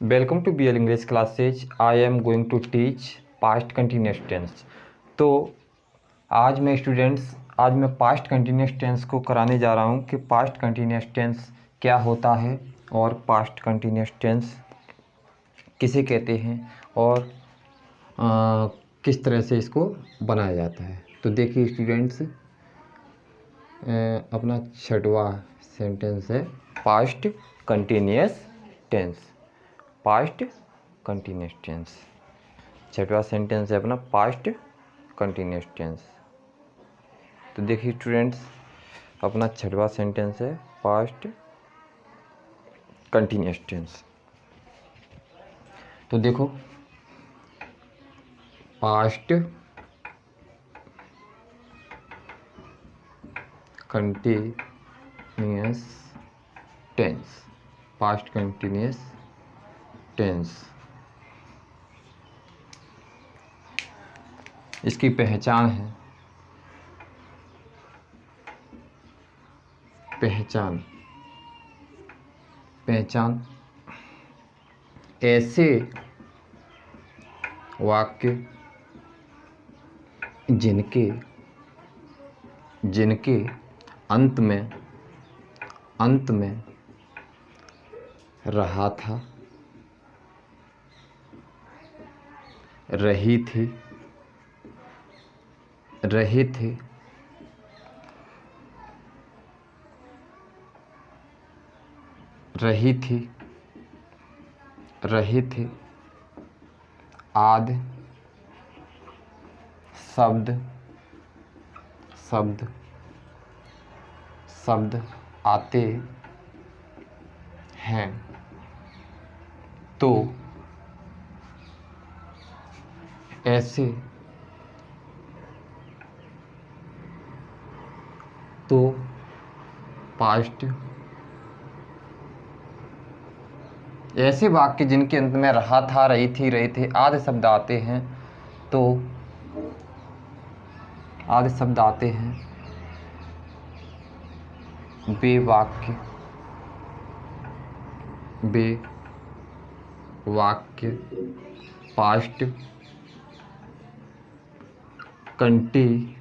Welcome to BL English classes. I am going to teach past continuous tense. तो आज मैं past continuous tense को कराने जा रहा हूँ कि पास्ट कंटिन्यूस टेंस क्या होता है और पास्ट कंटिन्यूस टेंस किसे कहते हैं और किस तरह से इसको बनाया जाता है। तो देखिए स्टूडेंट्स, अपना छठवां सेंटेंस है past continuous tense. Past continuous tense छठवां सेंटेंस है अपना पास्ट कंटिन्यूस टेंस। तो देखिए स्टूडेंट्स, अपना छठवां सेंटेंस है पास्ट कंटिन्यूस टेंस। तो देखो, past continuous tense, past continuous tense. इसकी पहचान है, पहचान ऐसे वाक्य जिनके अंत में रहा था, रही थी, रहे थे, रही थी, रहे थे आदि शब्द आते हैं। तो ऐसे पास्ट ऐसे वाक्य जिनके अंत में रहा था, रही थी, रहे थे आदि शब्द आते हैं। तो आदि शब्द आते हैं, वे वाक्य पास्ट कंटिन्यूअस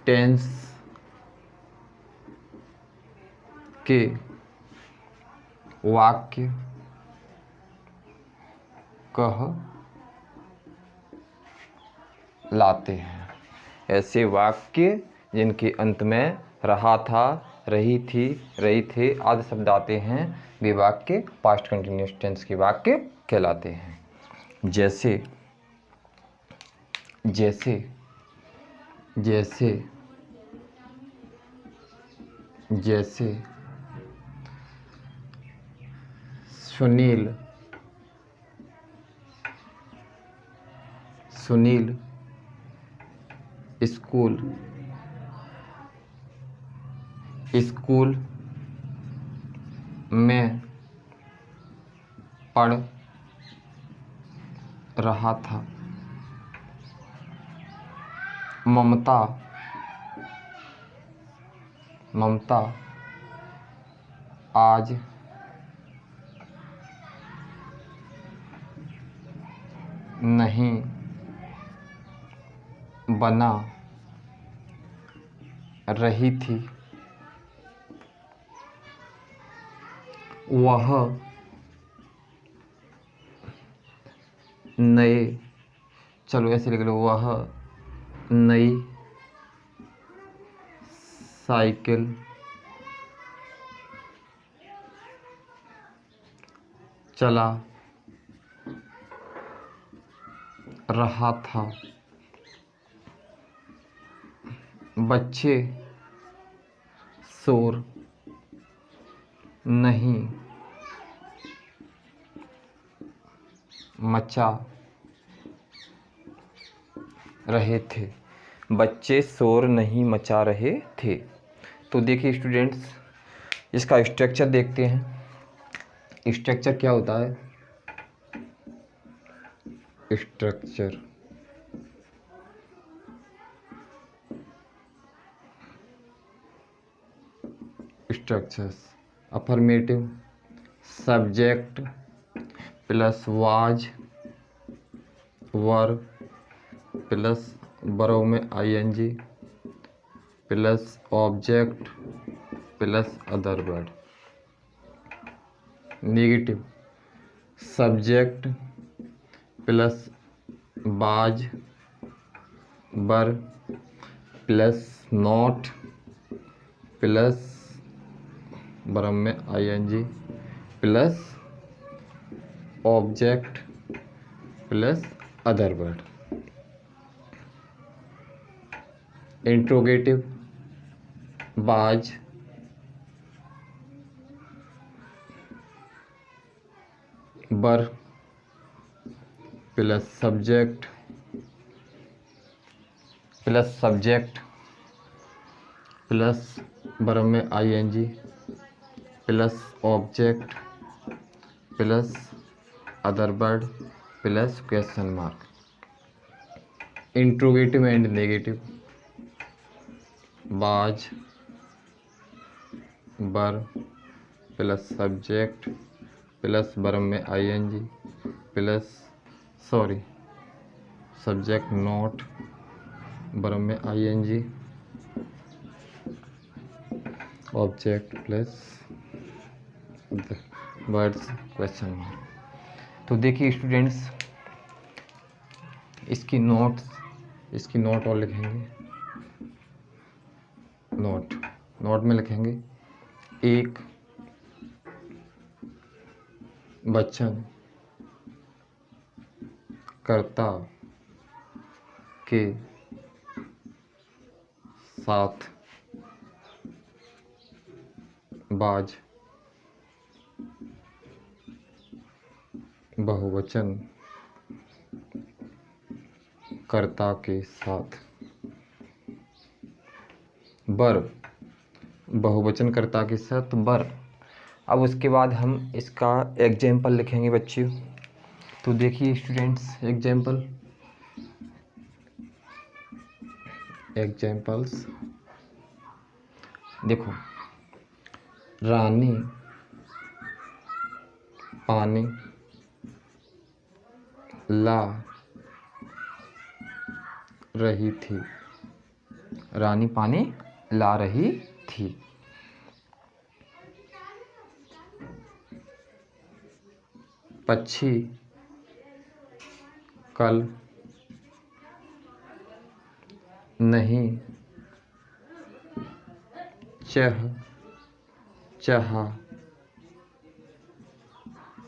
टेंस के वाक्य कहलाते हैं। ऐसे वाक्य जिनके अंत में रहा था, रही थी, रही थे आदि शब्द आते हैं, वे वाक्य पास्ट कंटिन्यूअस टेंस के वाक्य कहलाते हैं। जैसे सुनील स्कूल में पढ़ रहा था। ममता आज नहीं बना रही थी। वह ऐसे लिख लो, वह नई साइकिल चला रहा था। बच्चे शोर नहीं मचा रहे थे। बच्चे शोर नहीं मचा रहे थे। तो देखिए स्टूडेंट्स, इसका स्ट्रक्चर देखते हैं। स्ट्रक्चर क्या होता है? Structures affirmative, subject plus was, were plus verb में ING plus object plus other word. Negative, subject plus was, were plus not plus verb में ING plus object plus other word. Interrogative, was, were plus subject plus verb में ING plus object plus other word plus question mark. Interrogative and negative, was, were plus subject plus verb में ING plus subject not, verb में ING, object plus words question mark. तो देखिए students, इसकी note और लिखेंगे। Note में लिखेंगे, एक वचन कर्ता के साथ बाज बहुवचन कर्ता के साथ बर बहुवचन कर्ता के साथ बर। अब उसके बाद हम इसका एग्जाम्पल लिखेंगे बच्चों। तो देखिए स्टूडेंट्स, एग्जाम्पल्स देखो, रानी पानी ला रही थी। रानी पानी ला रही थी। पक्षी कल नहीं चाह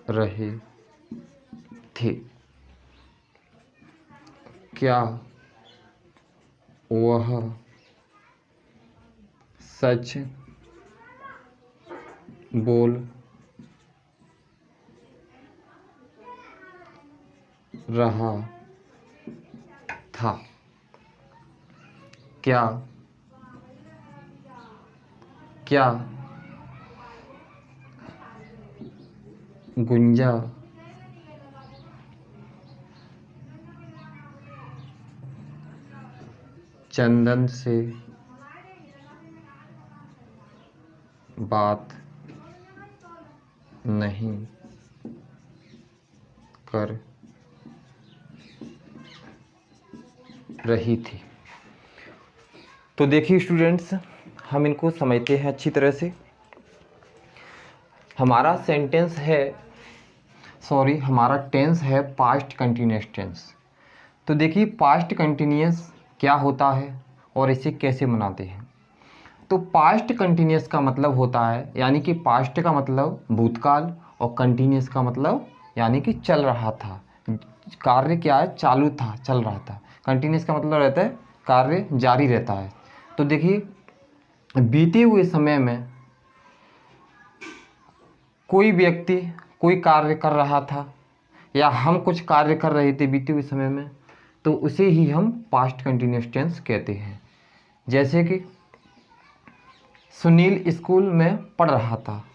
रहे थे। क्या वह सच बोल रहा था? क्या गुंजा चंदन से बात नहीं कर रही थी? तो देखिए स्टूडेंट्स, हम इनको समझते हैं अच्छी तरह से। हमारा टेंस है पास्ट कंटिन्यूअस टेंस। तो देखिए पास्ट कंटिन्यूअस क्या होता है और इसे कैसे बनाते हैं। तो पास्ट कंटिन्यूअस का मतलब होता है, यानी कि पास्ट का मतलब भूतकाल और कंटिन्यूअस का मतलब यानी कि चल रहा था। कार्य क्या है? चालू था, चल रहा था। कंटिन्यूअस का मतलब रहता है कार्य जारी रहता है। तो देखिए बीते हुए समय में कोई व्यक्ति कोई कार्य कर रहा था या हम कुछ कार्य कर रहे थे बीते हुए समय में, तो उसे ही हम पास्ट कंटिन्यूअस टेंस कहते हैं। जैसे कि सुनील स्कूल में पढ़ रहा था,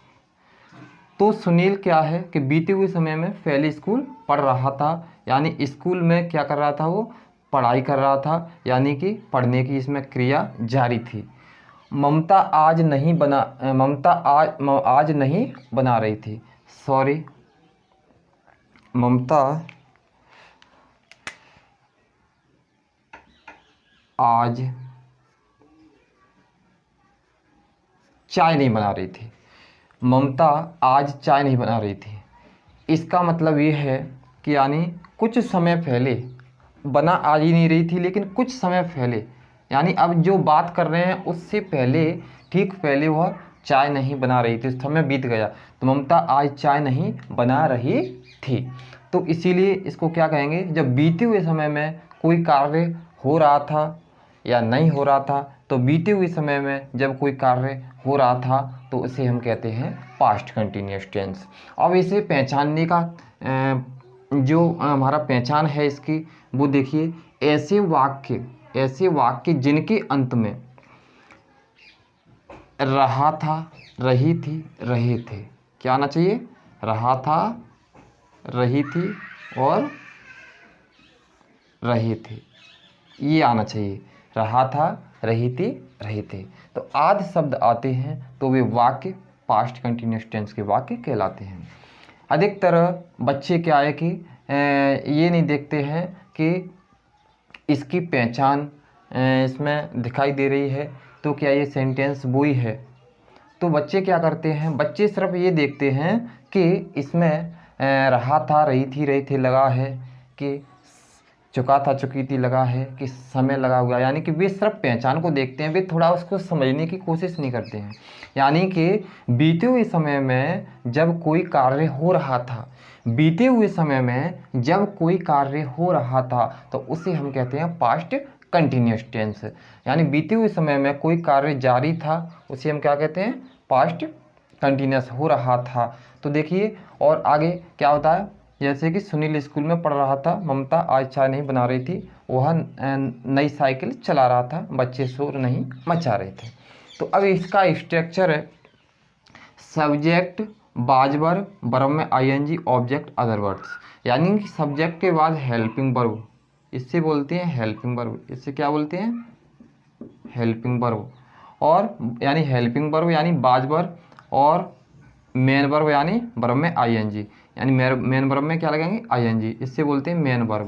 तो सुनील क्या है कि बीते हुए समय में पहले स्कूल पढ़ रहा था, यानी स्कूल में क्या कर रहा था? वो पढ़ाई कर रहा था, यानी कि पढ़ने की इसमें क्रिया जारी थी। ममता आज नहीं बना ममता आज नहीं बना रही थी, सॉरी, ममता आज चाय नहीं बना रही थी। ममता आज चाय नहीं बना रही थी, इसका मतलब ये है कि यानी कुछ समय पहले, बना आज ही नहीं रही थी लेकिन कुछ समय पहले, यानी अब जो बात कर रहे हैं उससे पहले, ठीक पहले वह चाय नहीं बना रही थी, समय बीत गया, तो ममता आज चाय नहीं बना रही थी। तो इसीलिए इसको क्या कहेंगे, जब बीते हुए समय में कोई कार्य हो रहा था या नहीं हो रहा था, तो बीते हुए समय में जब कोई कार्य हो रहा था तो उसे हम कहते हैं पास्ट कंटिन्यूअस टेंस। अब इसे पहचानने का जो हमारा पहचान है इसकी, वो देखिए, ऐसे वाक्य जिनके अंत में रहा था, रही थी, रहे थे, क्या आना चाहिए, रहा था, रही थी और रहे थे, ये आना चाहिए, रहा था, रही थी, रहे थे। तो आदि शब्द आते हैं तो वे वाक्य पास्ट कंटिन्यूअस टेंस के वाक्य कहलाते हैं। अधिकतर बच्चे क्या है कि ये नहीं देखते हैं कि इसकी पहचान इसमें दिखाई दे रही है तो क्या ये सेंटेंस वो ही है। तो बच्चे क्या करते हैं, बच्चे सिर्फ ये देखते हैं कि इसमें रहा था, रही थी, रहे थे लगा है, कि चुका था, चुकी थी लगा है, कि समय लगा हुआ, यानी कि वे सिर्फ पहचान को देखते हैं, वे थोड़ा उसको समझने की कोशिश नहीं करते हैं। यानी कि बीते हुए समय में जब कोई कार्य हो रहा था, बीते हुए समय में जब कोई कार्य हो रहा था तो उसे हम कहते हैं पास्ट कंटिन्यूअस टेंस। यानी बीते हुए समय में कोई कार्य जारी था, उसे हम क्या कहते हैं, पास्ट कंटिन्यूअस हो रहा था। तो देखिए और आगे क्या होता है, जैसे कि सुनील स्कूल में पढ़ रहा था, ममता आज चाय नहीं बना रही थी, वह नई साइकिल चला रहा था, बच्चे शोर नहीं मचा रहे थे। तो अब इसका स्ट्रक्चर है, सब्जेक्ट, बाजवर, वर्ब में आईएनजी, ऑब्जेक्ट, अदर वर्ड्स। यानी कि सब्जेक्ट के बाद हेल्पिंग वर्ब, इससे बोलते हैं हेल्पिंग वर्ब, इससे क्या बोलते हैं, हेल्पिंग वर्ब। और यानी हेल्पिंग वर्ब यानी बाजवर, और मेन वर्ब यानी वर्ब में आईएनजी, यानी मेन वर्ब में क्या लगेंगे, आईएनजी, इससे बोलते हैं मेन वर्ब।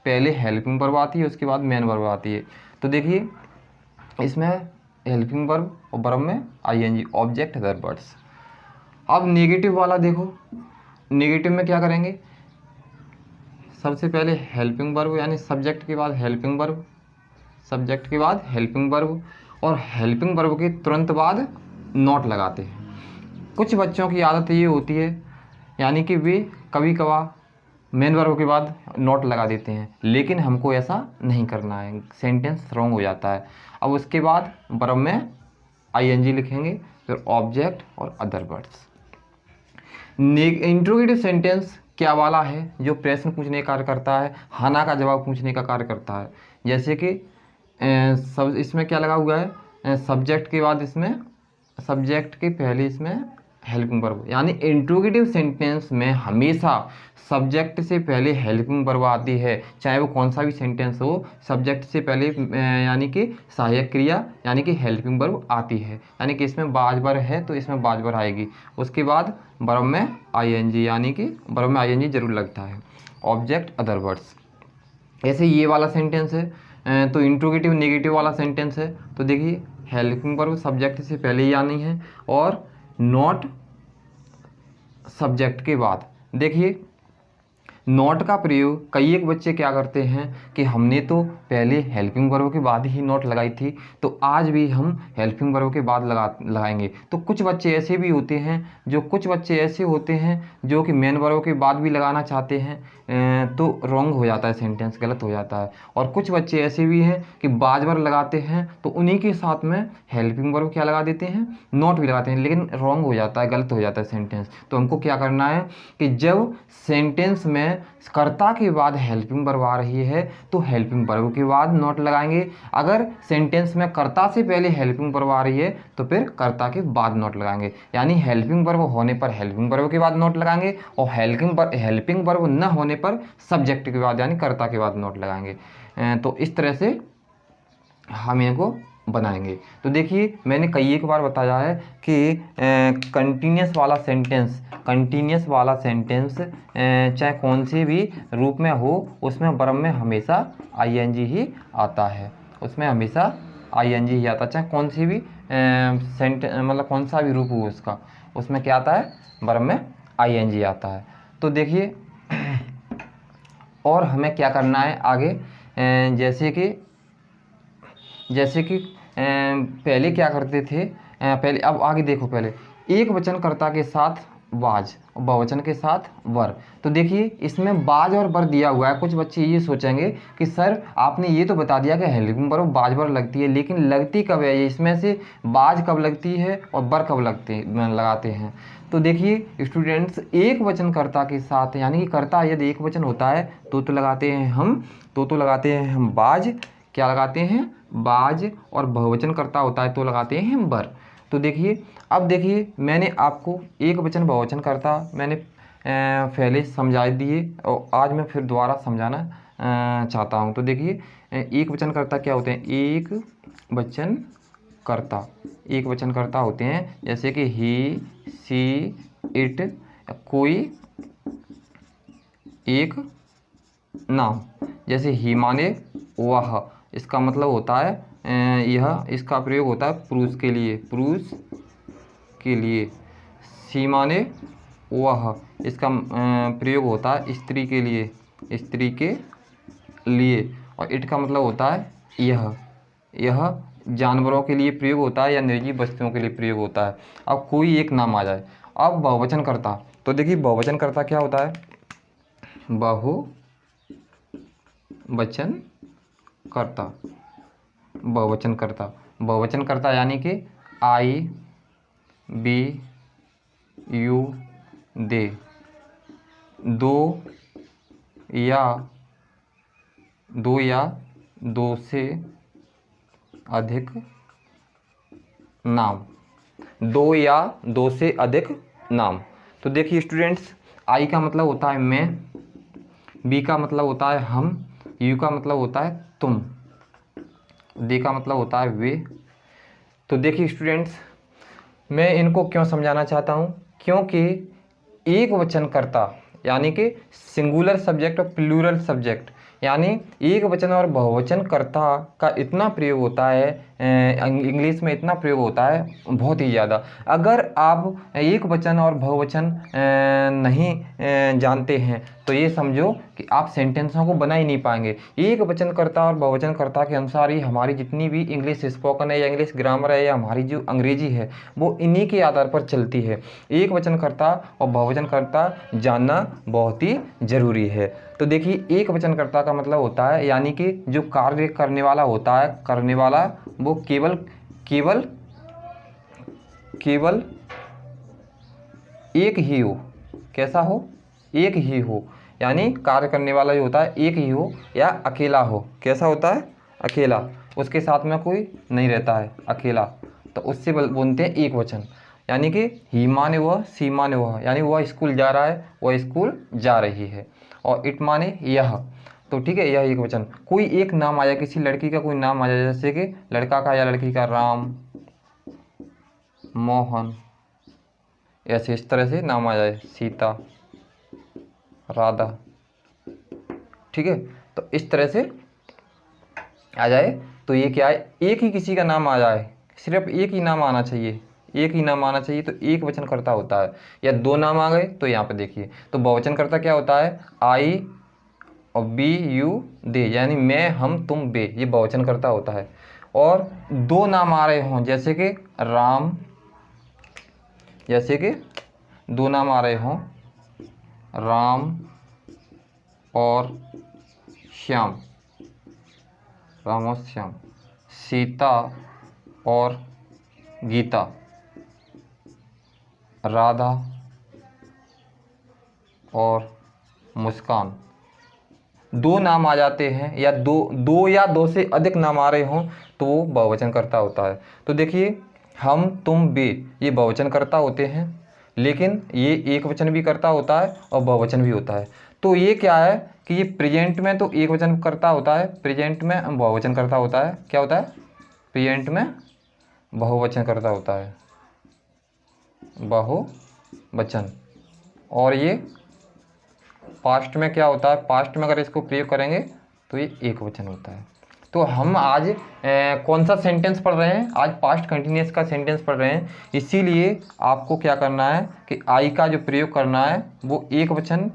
पहले हेल्पिंग वर्ब आती है, उसके बाद मेन वर्ब आती है। तो देखिए इसमें हेल्पिंग वर्ब और वर्ब में आईएनजी, ऑब्जेक्ट, अदर वर्ड्स। अब नेगेटिव वाला देखो, नेगेटिव में क्या करेंगे, सबसे पहले हेल्पिंग वर्ब यानी सब्जेक्ट के बाद हेल्पिंग वर्ब, सब्जेक्ट के बाद हेल्पिंग वर्ब, और हेल्पिंग वर्ब के तुरंत बाद नॉट लगाते हैं। कुछ बच्चों की आदत ये होती है, यानी कि वे कभी कभार मेन वर्ब के बाद नॉट लगा देते हैं, लेकिन हमको ऐसा नहीं करना है, सेंटेंस रॉन्ग हो जाता है। अब उसके बाद वर्ब में आईएनजी लिखेंगे, फिर ऑब्जेक्ट और अदर वर्ड्स। इंट्रोगेटिव सेंटेंस क्या वाला है, जो प्रश्न पूछने का कार्य करता है, हाँ का जवाब पूछने का कार्य करता है। जैसे कि सब इसमें क्या लगा हुआ है, सब्जेक्ट के बाद इसमें, सब्जेक्ट के पहले इसमें हेल्पिंग वर्ब, यानी इंट्रोगेटिव सेंटेंस में हमेशा सब्जेक्ट से पहले हेल्पिंग वर्ब आती है, चाहे वो कौन सा भी सेंटेंस हो, सब्जेक्ट से पहले यानी कि सहायक क्रिया यानी कि हेल्पिंग वर्ब आती है। यानी कि इसमें बाजवर है तो इसमें बाजवर आएगी, उसके बाद वर्ब में आईएनजी, यानी कि वर्ब में आईएनजी जरूर लगता है, ऑब्जेक्ट, अदर वर्ड्स। ऐसे ये वाला सेंटेंस है, तो इंट्रोगेटिव नेगेटिव वाला सेंटेंस है। तो देखिए हेल्पिंग वर्ब सब्जेक्ट से पहले ही आनी है और नॉट सब्जेक्ट के बाद। देखिए नॉट का प्रयोग कई एक बच्चे क्या करते हैं कि हमने तो पहले हेल्पिंग वर्ब के बाद ही नॉट लगाई थी, तो आज भी हम हेल्पिंग वर्ब के बाद लगाएंगे। तो कुछ बच्चे ऐसे भी होते हैं, कुछ बच्चे ऐसे होते हैं जो कि मेन वर्ब के बाद भी लगाना चाहते हैं, तो रॉन्ग हो जाता है, सेंटेंस गलत हो जाता है। और कुछ बच्चे ऐसे भी हैं कि बाज वर्ब लगाते हैं तो उन्हीं के साथ में हेल्पिंग वर्ब क्या लगा देते हैं, नॉट भी लगाते हैं, लेकिन रॉन्ग हो जाता है, गलत हो जाता है सेंटेंस। तो हमको क्या करना है कि जब सेंटेंस में कर्ता के बाद हेल्पिंग वर्ब आ रही है तो हेल्पिंग वर्ब के बाद नॉट लगाएंगे। अगर सेंटेंस में कर्ता से पहले हेल्पिंग वर्ब आ रही है तो फिर कर्ता के बाद नॉट लगाएंगे, यानी हेल्पिंग वर्ब होने पर हेल्पिंग वर्ब के बाद नॉट लगाएंगे और हेल्पिंग वर्ब न होने पर सब्जेक्ट के बाद यानी कर्ता के बाद नॉट लगाएंगे। तो इस तरह से हम इनको बनाएंगे। तो देखिए मैंने कई एक बार बताया है कि कंटिन्यूस वाला सेंटेंस चाहे कौन से भी रूप में हो उसमें वर्ब में हमेशा आईएनजी ही आता है, उसमें हमेशा आईएनजी ही आता है, चाहे कौन सी भी मतलब कौन सा भी रूप हो उसका, उसमें क्या आता है, वर्ब में आईएनजी आता है। तो देखिए और हमें क्या करना है आगे, जैसे कि पहले क्या करते थे, पहले अब आगे देखो, पहले एक वचनकर्ता के साथ बाज और बहुवचन के साथ वर। तो देखिए इसमें बाज और वर दिया हुआ है। कुछ बच्चे ये सोचेंगे कि सर आपने ये तो बता दिया कि हेल्पिंग वर्ब बाज वर लगती है, लेकिन लगती कब है, इसमें से बाज कब लगती है और वर कब लगाते हैं। तो देखिए स्टूडेंट्स, एक वचनकर्ता के साथ यानी कि कर्ता यदि एक वचन होता है तो लगाते हैं हम लगाते हैं हम बाज, क्या लगाते हैं, बाज, और बहुवचन करता होता है तो लगाते हैं हम बर। तो देखिए अब देखिए मैंने आपको एक वचन बहुवचन करता मैंने पहले समझा दिए और आज मैं फिर दोबारा समझाना चाहता हूँ। तो देखिए एक वचन करता क्या होते हैं, एक वचन करता होते हैं जैसे कि ही, सी, इट, कोई एक नाम, जैसे ही माने वह, इसका मतलब होता है यह, इसका प्रयोग होता है पुरुष के लिए। सी माने वह, इसका प्रयोग होता है स्त्री के लिए। और इट का मतलब होता है यह जानवरों के लिए प्रयोग होता है या निर्जीव वस्तुओं के लिए प्रयोग होता है। अब कोई एक नाम आ जाए, अब बहुवचन करता, तो देखिए बहुवचन करता क्या होता है, बहुवचन करता यानी कि आई, बी, यू, दे, दो या दो से अधिक नाम, दो या दो से अधिक नाम। तो देखिए स्टूडेंट्स, आई का मतलब होता है मैं, बी का मतलब होता है हम, यू का मतलब होता है तुम, दे का मतलब होता है वे। तो देखिए स्टूडेंट्स, मैं इनको क्यों समझाना चाहता हूँ, क्योंकि एक वचन करता यानी कि सिंगुलर सब्जेक्ट और प्लूरल सब्जेक्ट, यानी एक वचन और बहुवचन कर्ता का इतना प्रयोग होता है, इंग्लिश में इतना प्रयोग होता है बहुत ही ज़्यादा। अगर आप एक वचन और बहुवचन नहीं जानते हैं तो ये समझो कि आप सेंटेंसों को बना ही नहीं पाएंगे। एक वचनकर्ता और बहुवचनकर्ता के अनुसार ही हमारी जितनी भी इंग्लिश स्पोकन है या इंग्लिश ग्रामर है या हमारी जो अंग्रेजी है वो इन्हीं के आधार पर चलती है। एक वचनकर्ता और बहुवचनकर्ता जानना बहुत ही ज़रूरी है। तो देखिए एक वचनकर्ता का मतलब होता है यानी कि जो कार्य करने वाला होता है, करने वाला वो केवल एक ही हो। कैसा हो? एक ही हो, यानी कार्य करने वाला जो होता है एक ही हो या अकेला हो। कैसा होता है? अकेला, उसके साथ में कोई नहीं रहता है, अकेला, तो उससे बोलते हैं एक वचन। यानी कि ही माने वह, सी माने वह, यानी वह स्कूल जा रहा है, वह स्कूल जा रही है। और इट माने यह, तो ठीक है, यह एक वचन। कोई एक नाम आ जाए, किसी लड़की का कोई नाम आ जाए, जैसे कि लड़का का या लड़की का राम, मोहन, ऐसे इस तरह से नाम आ जाए, सीता, राधा, ठीक है, तो इस तरह से आ जाए तो ये क्या है, एक ही किसी का नाम आ जाए, सिर्फ एक ही नाम आना चाहिए, एक ही नाम आना चाहिए तो एक वचन करता होता है। या दो नाम आ गए तो यहाँ पे देखिए, तो बहुवचन करता क्या होता है, आई और बी, यू, दे, यानी मैं, हम, तुम, बे, ये बहुवचन करता होता है। और दो नाम आ रहे हों, जैसे कि राम, जैसे कि दो नाम आ रहे हों, राम और श्याम, राम और श्याम, सीता और गीता, राधा और मुस्कान, दो नाम आ जाते हैं या दो या दो से अधिक नाम आ रहे हों तो वो बहुवचन करता होता है। तो देखिए हम, तुम, बे, ये बहुवचन करता होते हैं, लेकिन ये एक वचन भी करता होता है और बहुवचन भी होता है। तो ये क्या है कि ये प्रेजेंट में तो एक वचन करता होता है, प्रेजेंट में बहुवचन करता होता है। क्या होता है? प्रेजेंट में बहुवचन कर्ता होता है, बहुवचन। और ये पास्ट में क्या होता है, पास्ट में अगर इसको प्रयोग करेंगे तो ये एक वचन होता है। तो हम आज कौन सा सेंटेंस पढ़ रहे हैं, आज पास्ट कंटिन्यूअस का सेंटेंस पढ़ रहे हैं। इसीलिए आपको क्या करना है कि आई का जो प्रयोग करना है वो एक वचन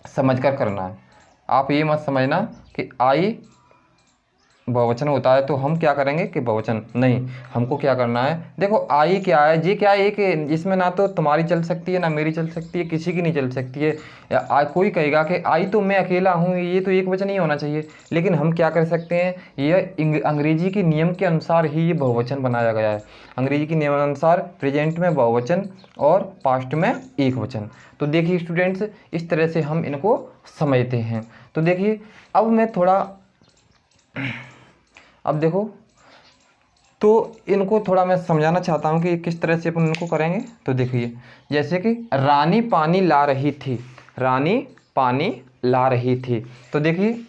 समझकर करना है। आप ये मत समझना कि आई बहुवचन होता है तो हम क्या करेंगे कि बहुवचन, नहीं, हमको क्या करना है, देखो आई क्या है, जी क्या है, एक इसमें ना तो तुम्हारी चल सकती है ना मेरी चल सकती है, किसी की नहीं चल सकती है। कोई कहेगा कि आई तो मैं अकेला हूँ, ये तो एक वचन ही होना चाहिए। लेकिन हम क्या कर सकते हैं, यह अंग्रेजी के नियम के अनुसार ही ये बहुवचन बनाया गया है। अंग्रेजी के नियमानुसार प्रेजेंट में बहुवचन और पास्ट में एक वचन। तो देखिए स्टूडेंट्स, इस तरह से हम इनको समझते हैं। तो देखिए अब मैं थोड़ा, अब देखो तो इनको थोड़ा मैं समझाना चाहता हूँ कि किस तरह से अपन इनको करेंगे। तो देखिए जैसे कि रानी पानी ला रही थी, रानी पानी ला रही थी। तो देखिए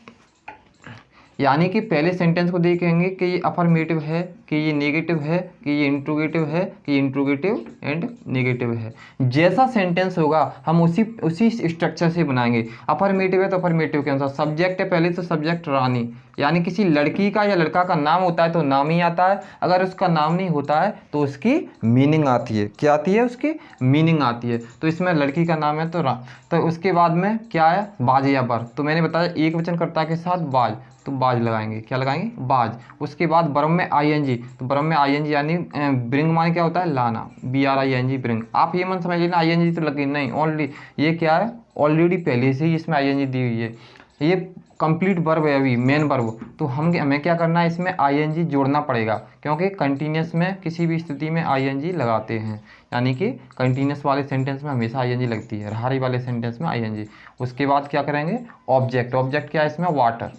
यानी कि पहले सेंटेंस को देखेंगे कि ये अफर्मेटिव है, कि ये नेगेटिव है, कि ये इंट्रोगेटिव है, कि ये इंट्रोगेटिव एंड नेगेटिव है। जैसा सेंटेंस होगा हम उसी स्ट्रक्चर से बनाएंगे। अफर्मेटिव है तो अफर्मेटिव के अनुसार, सब्जेक्ट है पहले तो सब्जेक्ट रानी, यानी किसी लड़की का या लड़का का नाम होता है तो नाम ही आता है। अगर उसका नाम नहीं होता है तो उसकी मीनिंग आती है। क्या आती है? उसकी मीनिंग आती है। तो इसमें लड़की का नाम है तो उसके बाद में क्या है, बाज या बर। तो मैंने बताया एक वचन कर्ता के साथ बाज, तो बाज लगाएंगे। क्या लगाएंगे? बाज। उसके बाद वर्ब में आईएनजी, तो वर्ब में आईएनजी यानी ब्रिंग माने क्या होता है, लाना, BRING ब्रिंग। आप ये मन समझ लेना आईएनजी तो लगे नहीं, ओनली ये क्या है, ऑलरेडी पहले से ही इसमें आईएनजी दी हुई है, ये कंप्लीट वर्ब है अभी, मेन वर्ब। तो हमें क्या करना है, इसमें आईएनजी जोड़ना पड़ेगा, क्योंकि कंटिन्यूस में किसी भी स्थिति में आईएनजी लगाते हैं। यानी कि कंटिन्यूस वाले सेंटेंस में हमेशा आईएनजी लगती है, रारी वाले सेंटेंस में आईएनजी। उसके बाद क्या करेंगे, ऑब्जेक्ट। ऑब्जेक्ट क्या है इसमें, वाटर,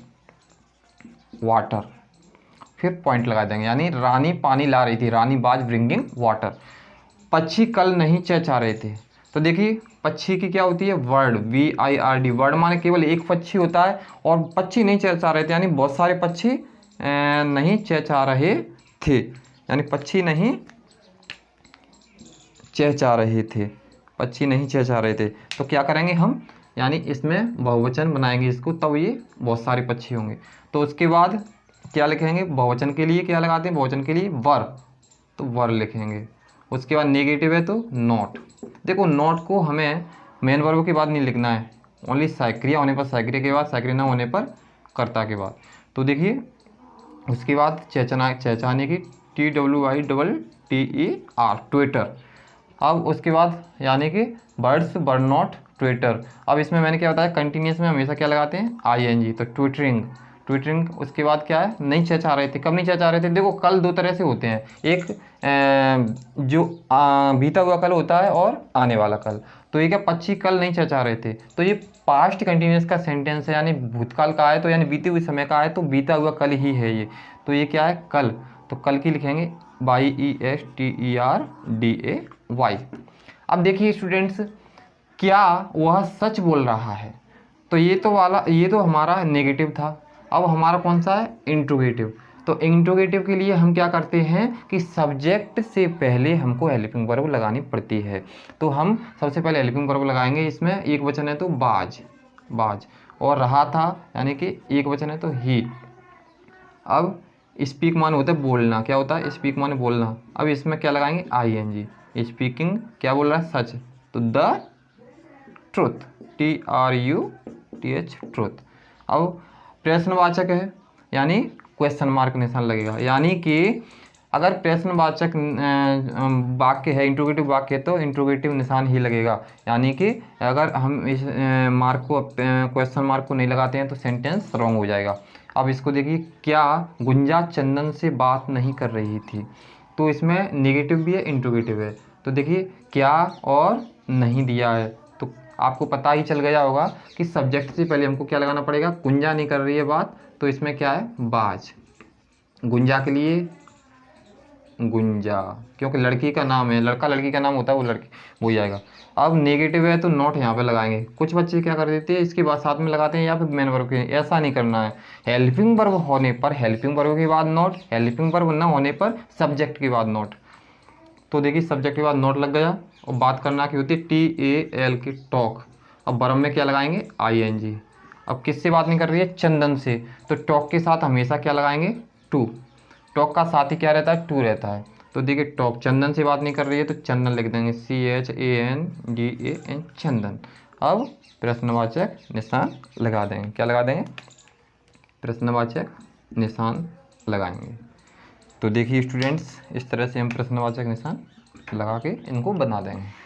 वाटर। फिर पॉइंट लगा देंगे, यानी रानी पानी ला रही थी, रानी बाज ब्रिंगिंग वाटर। पक्षी कल नहीं चहचहा रहे थे। तो देखिए पक्षी की क्या होती है, वर्ड, VIRD। वर्ड माने केवल एक पक्षी होता है, और पक्षी नहीं चहचहा रहे थे यानी बहुत सारे पक्षी नहीं चहचहा रहे थे, यानी पक्षी नहीं चहचहा रहे थे, पक्षी नहीं चहचहा रहे थे। तो क्या करेंगे हम, यानी इसमें बहुवचन बनाएंगे इसको, तब ये बहुत सारे पक्षी होंगे। तो उसके बाद क्या लिखेंगे, बहुवचन के लिए क्या लगाते हैं, बहुवचन के लिए वर, तो वर लिखेंगे। उसके बाद नेगेटिव है तो नॉट। देखो नॉट को हमें मेन वर्ब के बाद नहीं लिखना है, ओनली साइक्रिया होने पर साइक्रिया के बाद, साइक्रिया ना होने पर कर्ता के बाद। तो देखिए उसके बाद चहचहाने की TWITTER, ट्विटर। अब उसके बाद यानी कि बर्ड्स वर नॉट ट्विटर। अब इसमें मैंने क्या बताया, कंटिन्यूस में हमेशा क्या लगाते हैं, ING। तो ट्विटरिंग, ट्विटरिंग। उसके बाद क्या है, नहीं चहचहा रहे थे। कब नहीं चहचहा रहे थे, देखो कल दो तरह से होते हैं, एक जो बीता हुआ कल होता है और आने वाला कल। तो ये क्या, पक्षी कल नहीं चहचहा रहे थे, तो ये पास्ट कंटिन्यूस का सेंटेंस है, यानी भूतकाल का है, तो यानी बीते हुए समय का है, तो बीता हुआ कल ही है ये। तो ये क्या है, कल। तो कल की लिखेंगे YESTERDAY। अब देखिए स्टूडेंट्स, क्या वह सच बोल रहा है, तो ये तो हमारा नेगेटिव था। अब हमारा कौन सा है, इंट्रोगेटिव। तो इंट्रोगेटिव के लिए हम क्या करते हैं कि सब्जेक्ट से पहले हमको हेल्पिंग वर्ब लगानी पड़ती है। तो हम सबसे पहले हेल्पिंग वर्ब लगाएंगे। इसमें एक वचन है तो बाज, बाज, और रहा था यानी कि एक वचन है तो ही। अब स्पीक माने होता है बोलना, क्या होता है, स्पीक माने बोलना। अब इसमें क्या लगाएंगे, ING। स्पीकिंग क्या बोल रहा है, सच, तो द ट्रुथ, TRUTH, ट्रुथ। अब प्रश्नवाचक है, यानी क्वेश्चन मार्क निशान लगेगा, यानी कि अगर प्रश्नवाचक वाक्य है, इंट्रोगेटिव वाक्य है, तो इंट्रोगेटिव निशान ही लगेगा। यानी कि अगर हम इस मार्क को, क्वेश्चन मार्क को नहीं लगाते हैं तो सेंटेंस रॉन्ग हो जाएगा। अब इसको देखिए, क्या गुंजा चंदन से बात नहीं कर रही थी। तो इसमें नेगेटिव भी है, इंट्रोगेटिव है। तो देखिए क्या और नहीं दिया है, तो आपको पता ही चल गया होगा कि सब्जेक्ट से पहले हमको क्या लगाना पड़ेगा, गुंजा नहीं कर रही है बात, तो इसमें क्या है, बाज। गुंजा के लिए गुंजा, क्योंकि लड़की का नाम है, लड़का लड़की का नाम होता है, वो लड़की वो ही आएगा। अब नेगेटिव है तो नॉट यहाँ पे लगाएंगे। कुछ बच्चे क्या कर देते हैं इसके बाद साथ में लगाते हैं या फिर मेन वर्ब के, ऐसा नहीं करना है। हेल्पिंग वर्ब होने पर हेल्पिंग वर्ब के बाद नॉट, हेल्पिंग वर्ब ना होने पर सब्जेक्ट के बाद नॉट। तो देखिए सब्जेक्ट के बाद नॉट लग गया और बात करना की होती है TAL की, टॉक। अब वर्ब में क्या लगाएंगे, ING। अब किससे बात नहीं कर रही है, चंदन से, तो टॉक के साथ हमेशा क्या लगाएंगे, टू। टॉक का साथ ही क्या रहता है, टू रहता है। तो देखिए टॉक चंदन से बात नहीं कर रही है तो चंदन लिख देंगे, CHANDAN, चंदन। अब प्रश्नवाचक निशान लगा देंगे, क्या लगा देंगे, प्रश्नवाचक निशान लगाएंगे। तो देखिए स्टूडेंट्स, इस तरह से हम प्रश्नवाचक निशान लगा के इनको बना देंगे।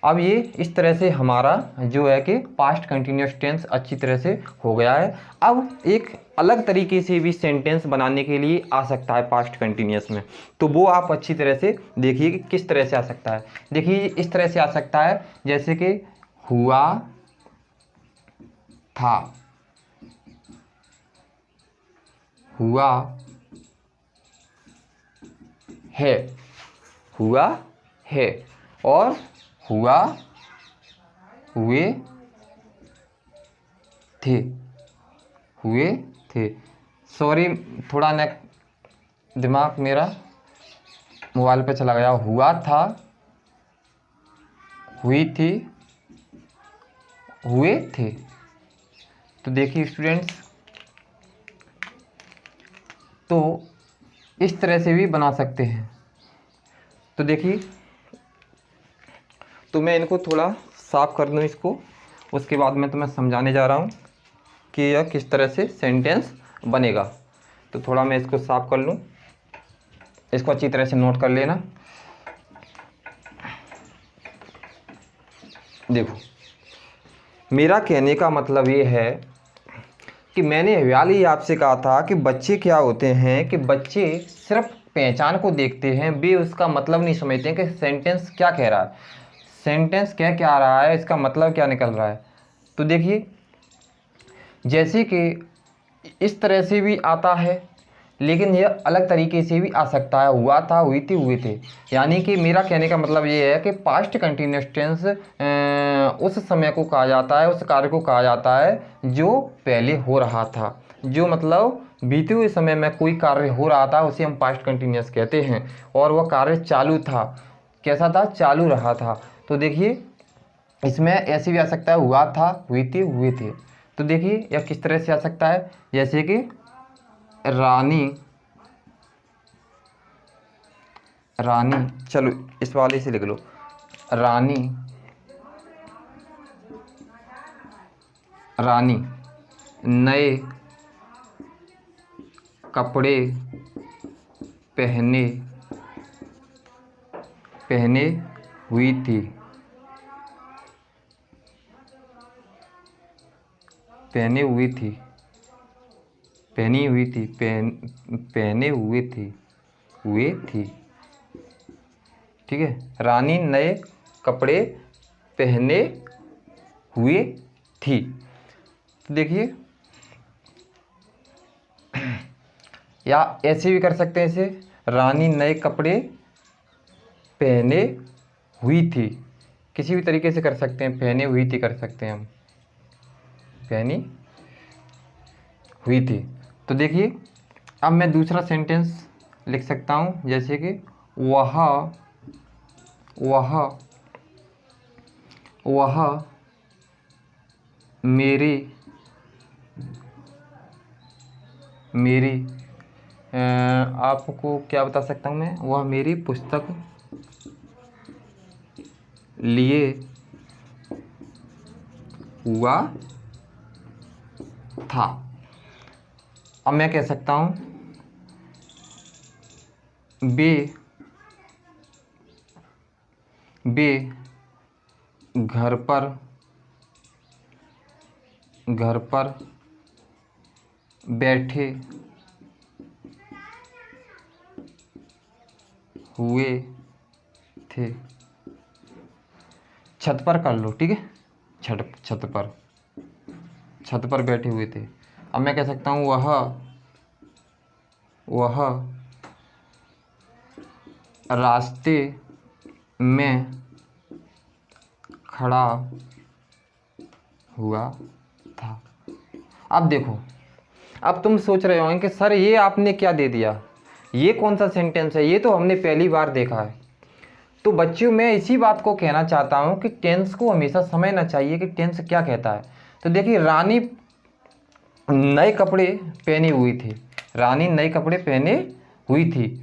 अब ये इस तरह से हमारा जो है कि पास्ट कंटिन्यूस टेंस अच्छी तरह से हो गया है। अब एक अलग तरीके से भी सेंटेंस बनाने के लिए आ सकता है पास्ट कंटिन्यूस में, तो वो आप अच्छी तरह से देखिए कि किस तरह से आ सकता है। देखिए इस तरह से आ सकता है, जैसे कि हुआ था, हुआ है, हुआ है, और हुआ हुए थे, हुए थे। सॉरी, थोड़ा दिमाग मेरा मोबाइल पे चला गया। हुआ था, हुई थी, हुए थे। तो देखिए स्टूडेंट्स, तो इस तरह से भी बना सकते हैं। तो देखिए, तो मैं इनको थोड़ा साफ कर दूँ इसको, उसके बाद मैं तुम्हें समझाने जा रहा हूँ कि यह किस तरह से सेंटेंस बनेगा। तो थोड़ा मैं इसको साफ कर लूँ, इसको अच्छी तरह से नोट कर लेना। देखो, मेरा कहने का मतलब ये है कि मैंने हाल ही आपसे कहा था कि बच्चे क्या होते हैं कि बच्चे सिर्फ पहचान को देखते हैं, वे उसका मतलब नहीं समझते हैं कि सेंटेंस क्या कह रहा है, सेंटेंस कह क्या रहा है, इसका मतलब क्या निकल रहा है। तो देखिए, जैसे कि इस तरह से भी आता है, लेकिन यह अलग तरीके से भी आ सकता है, हुआ था, हुई थी, हुए थे। यानी कि मेरा कहने का मतलब ये है कि पास्ट कंटिन्यूअस टेंस उस समय को कहा जाता है, उस कार्य को कहा जाता है जो पहले हो रहा था, जो मतलब बीते हुए समय में कोई कार्य हो रहा था, उसे हम पास्ट कंटिन्यूअस कहते हैं। और वह कार्य चालू था, कैसा था, चालू रहा था। तो देखिए इसमें ऐसे भी आ सकता है, हुआ था, हुई थी, हुए थे। तो देखिए यह किस तरह से आ सकता है, जैसे कि रानी, रानी, चलो इस वाले से लिख लो, रानी, रानी नए कपड़े पहने पहने हुई थी, पहने हुई थी, पहनी हुई थी, पहने हुए थे, हुए थी। ठीक है, रानी नए कपड़े पहने हुए थी। तो देखिए, या ऐसे भी कर सकते हैं, इसे रानी नए कपड़े पहने हुई थी, किसी भी तरीके से कर सकते हैं, पहने हुई थी कर सकते हैं हम, पहनी हुई थी। तो देखिए अब मैं दूसरा सेंटेंस लिख सकता हूँ, जैसे कि वह वह वह मेरी मेरी आपको क्या बता सकता हूँ मैं, वह मेरी पुस्तक लिए हुआ था। अब मैं कह सकता हूँ वे घर पर बैठे हुए थे, छत पर कर लो, ठीक है, छत पर बैठे हुए थे। अब मैं कह सकता हूँ वह रास्ते में खड़ा हुआ था। अब देखो, अब तुम सोच रहे होंगे कि सर ये आपने क्या दे दिया, ये कौन सा सेंटेंस है, ये तो हमने पहली बार देखा है। तो बच्चों, मैं इसी बात को कहना चाहता हूँ कि टेंस को हमेशा समझना चाहिए कि टेंस क्या कहता है। तो देखिए, रानी नए कपड़े पहनी हुई थी, रानी नए कपड़े पहने हुई थी।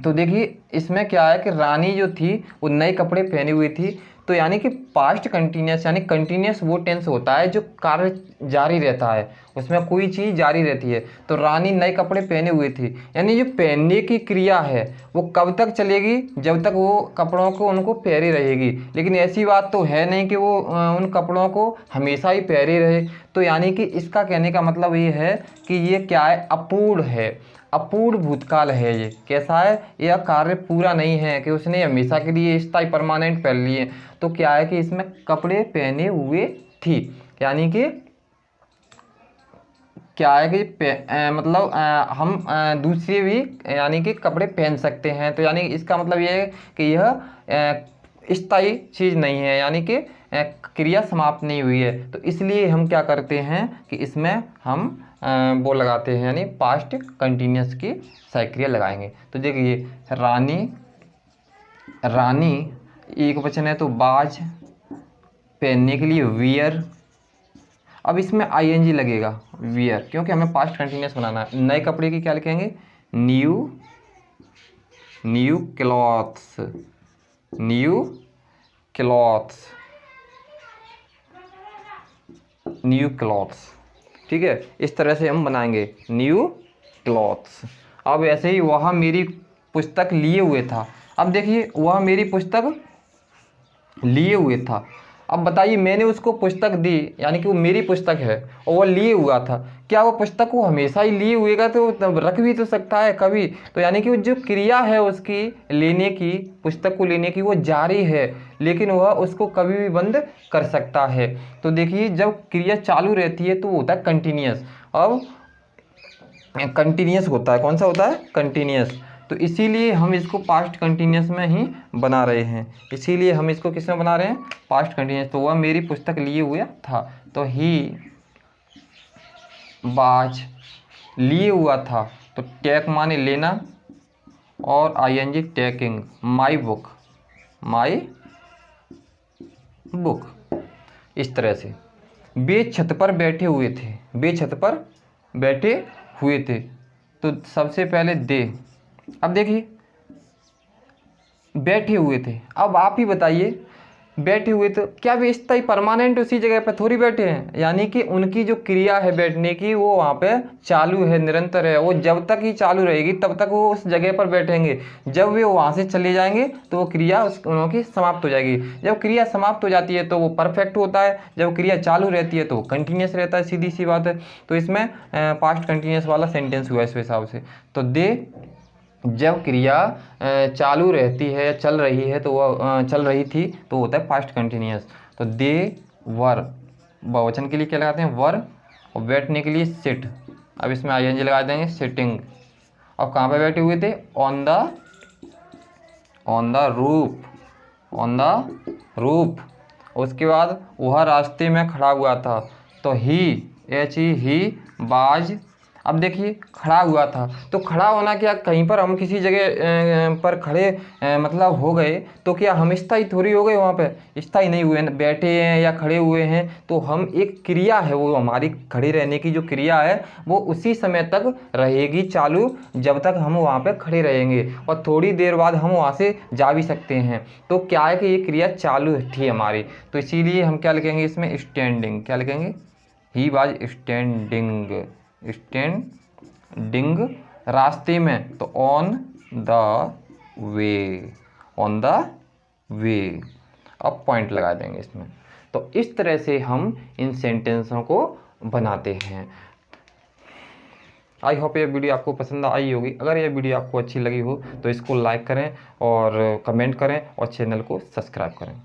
तो देखिए इसमें क्या है कि रानी जो थी वो नए कपड़े पहनी हुई थी। तो यानी कि पास्ट कंटिन्यूस, यानी कंटिन्यूस वो टेंस होता है जो कार्य जारी रहता है, उसमें कोई चीज़ जारी रहती है। तो रानी नए कपड़े पहने हुए थी, यानी जो पहनने की क्रिया है वो कब तक चलेगी, जब तक वो कपड़ों को उनको पहरी रहेगी। लेकिन ऐसी बात तो है नहीं कि वो उन कपड़ों को हमेशा ही पहरे रहे। तो यानी कि इसका कहने का मतलब ये है कि ये क्या है, अपूर्ण है, अपूर्ण भूतकाल है। ये कैसा है, यह कार्य पूरा नहीं है कि उसने हमेशा के लिए स्थायी परमानेंट पहन लिए। तो क्या है कि इसमें कपड़े पहने हुए थी, यानी कि क्या है कि मतलब हम दूसरे भी यानी कि कपड़े पहन सकते हैं। तो यानी इसका मतलब ये है कि यह स्थायी चीज़ नहीं है, यानी कि क्रिया समाप्त नहीं हुई है। तो इसलिए हम क्या करते हैं कि इसमें हम वो लगाते हैं, यानी पास्ट कंटिन्यूस की सक्रिया लगाएंगे। तो देखिए, रानी, रानी एक वचन है तो बाज, पहनने के लिए वियर। अब इसमें आईएनजी लगेगा वियर, क्योंकि हमें पास्ट कंटिन्यूस बनाना है। नए कपड़े की क्या लिखेंगे, new, new clothes, new clothes, new clothes. ठीक है, इस तरह से हम बनाएंगे न्यू क्लॉथ्स। अब ऐसे ही वह मेरी पुस्तक लिए हुए था। अब देखिए, वह मेरी पुस्तक लिए हुए था। अब बताइए, मैंने उसको पुस्तक दी, यानी कि वो मेरी पुस्तक है और वो लिए हुआ था। क्या वो पुस्तक को हमेशा ही लिए हुएगा, तो तब रख भी तो सकता है कभी। तो यानी कि वो जो क्रिया है उसकी लेने की, पुस्तक को लेने की, वो जारी है, लेकिन वह उसको कभी भी बंद कर सकता है। तो देखिए, जब क्रिया चालू रहती है तो वो होता है कंटिन्यूस। अब कंटिन्यूस होता है, कौन सा होता है, कंटिन्यूस। तो इसीलिए हम इसको पास्ट कंटिन्यूस में ही बना रहे हैं, इसीलिए हम इसको किस में बना रहे हैं, पास्ट कंटिन्यूस। तो वह मेरी पुस्तक लिए हुआ था, तो ही बाज, लिए हुआ था, तो टेक माने लेना, और ING taking, my book, my book. इस तरह से वे छत पर बैठे हुए थे, वे छत पर बैठे हुए थे। तो सबसे पहले दे, अब देखिए बैठे हुए थे। अब आप ही बताइए, बैठे हुए तो क्या वे स्थायी परमानेंट उसी जगह पर थोड़ी बैठे हैं, यानी कि उनकी जो क्रिया है बैठने की वो वहाँ पे चालू है, निरंतर है। वो जब तक ही चालू रहेगी तब तक वो उस जगह पर बैठेंगे। जब वे वहाँ से चले जाएंगे तो वो क्रिया उनकी समाप्त हो जाएगी। जब क्रिया समाप्त हो जाती है तो वो परफेक्ट होता है, जब क्रिया चालू रहती है तो वो कंटिन्यूस रहता है, सीधी सी बात है। तो इसमें पास्ट कंटिन्यूस वाला सेंटेंस हुआ इस हिसाब से। तो दे, जब क्रिया चालू रहती है या चल रही है तो वह चल रही थी तो होता है पास्ट कंटिन्यूस। तो दे वर, बहुवचन के लिए क्या लगाते हैं, वर, और बैठने के लिए सिट। अब इसमें आईएनजी लगा देंगे, सिटिंग। अब कहाँ पे बैठे हुए थे, on the roof, on the roof. उसके बाद वह रास्ते में खड़ा हुआ था, तो ही, ही बाज। अब देखिए, खड़ा हुआ था, तो खड़ा होना क्या, कहीं पर हम किसी जगह पर खड़े मतलब हो गए तो क्या हम स्थायी थोड़ी हो गए, वहाँ पे स्थायी नहीं हुए, बैठे हैं या खड़े हुए हैं। तो हम एक क्रिया है, वो हमारी खड़े रहने की जो क्रिया है वो उसी समय तक रहेगी चालू जब तक हम वहाँ पे खड़े रहेंगे, और थोड़ी देर बाद हम वहाँ से जा भी सकते हैं। तो क्या है कि ये क्रिया चालू थी हमारी, तो इसीलिए हम क्या लिखेंगे इसमें, स्टैंडिंग। क्या लिखेंगे, ही वाज स्टैंडिंग, स्टैंडिंग, रास्ते में, तो on the way, on the way. अब पॉइंट लगा देंगे इसमें। तो इस तरह से हम इन सेंटेंसों को बनाते हैं। आई होप ये वीडियो आपको पसंद आई होगी। अगर ये वीडियो आपको अच्छी लगी हो तो इसको लाइक करें और कमेंट करें और चैनल को सब्सक्राइब करें।